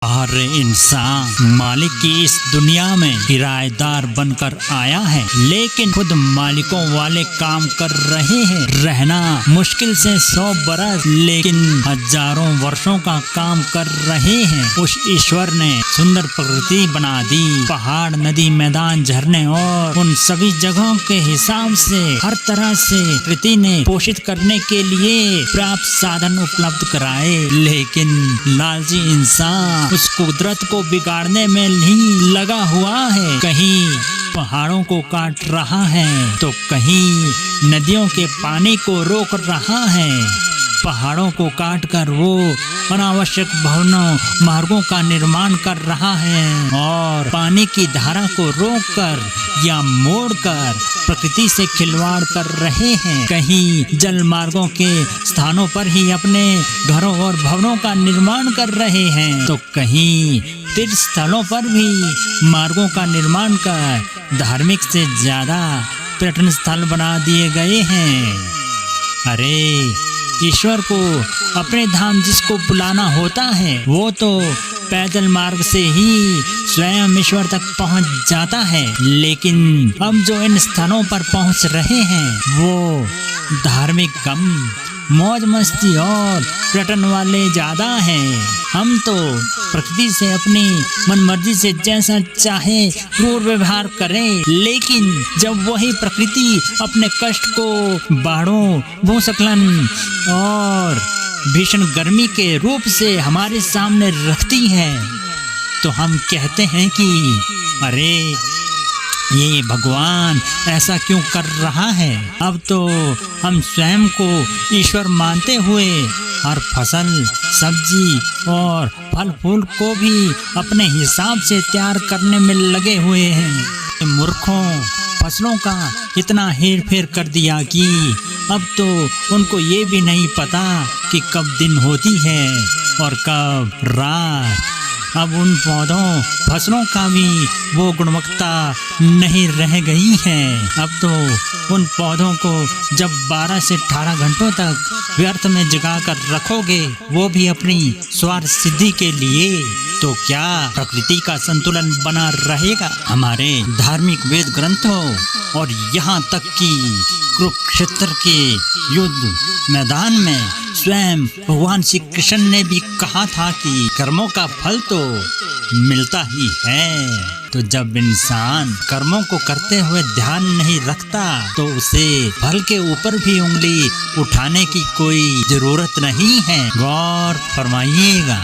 हर इंसान मालिक की इस दुनिया में किराएदार बनकर आया है, लेकिन खुद मालिकों वाले काम कर रहे हैं। रहना मुश्किल से 100 बरस, लेकिन हजारों वर्षों का काम कर रहे हैं। उस ईश्वर ने सुंदर प्रकृति बना दी, पहाड़, नदी, मैदान, झरने और उन सभी जगहों के हिसाब से हर तरह से प्रकृति ने पोषित करने के लिए प्राप्त साधन उपलब्ध कराए। लेकिन लालची इंसान उस कुदरत को बिगाड़ने में ही लगा हुआ है। कहीं पहाड़ों को काट रहा है तो कहीं नदियों के पानी को रोक रहा है। पहाड़ों को काटकर वो अनावश्यक भवनों, मार्गों का निर्माण कर रहा है और पानी की धारा को रोककर या मोड़कर प्रकृति से खिलवाड़ कर रहे हैं। कहीं जल मार्गों के स्थानों पर ही अपने घरों और भवनों का निर्माण कर रहे हैं तो कहीं तीर्थ स्थलों पर भी मार्गों का निर्माण कर धार्मिक से ज्यादा पर्यटन स्थल बना दिए गए हैं। अरे ईश्वर को अपने धाम जिसको बुलाना होता है वो तो पैदल मार्ग से ही स्वयं ईश्वर तक पहुंच जाता है, लेकिन अब जो इन स्थानों पर पहुंच रहे हैं वो धार्मिक गम, मौज मस्ती और पर्यटन वाले ज्यादा हैं। हम तो प्रकृति से अपनी मनमर्जी से जैसा चाहे क्रूर व्यवहार करें, लेकिन जब वही प्रकृति अपने कष्ट को बाढ़ों, भूस्खलन और भीषण गर्मी के रूप से हमारे सामने रखती है तो हम कहते हैं कि अरे ये भगवान ऐसा क्यों कर रहा है। अब तो हम स्वयं को ईश्वर मानते हुए हर फसल, सब्जी और फल फूल को भी अपने हिसाब से तैयार करने में लगे हुए हैं। मूर्खों, फसलों का इतना हेर फेर कर दिया कि अब तो उनको ये भी नहीं पता कि कब दिन होती है और कब रात। अब उन पौधों, फसलों का भी वो गुणवत्ता नहीं रह गई है। अब तो उन पौधों को जब 12 से 18 घंटों तक व्यर्थ में जगा कर रखोगे, वो भी अपनी स्वार्थ सिद्धि के लिए, तो क्या प्रकृति का संतुलन बना रहेगा। हमारे धार्मिक वेद ग्रंथों और यहाँ तक कि कुरुक्षेत्र के युद्ध मैदान में स्वयं भगवान श्री कृष्ण ने भी कहा था कि कर्मों का फल तो मिलता ही है। तो जब इंसान कर्मों को करते हुए ध्यान नहीं रखता तो उसे फल के ऊपर भी उंगली उठाने की कोई जरूरत नहीं है। गौर फरमाइएगा।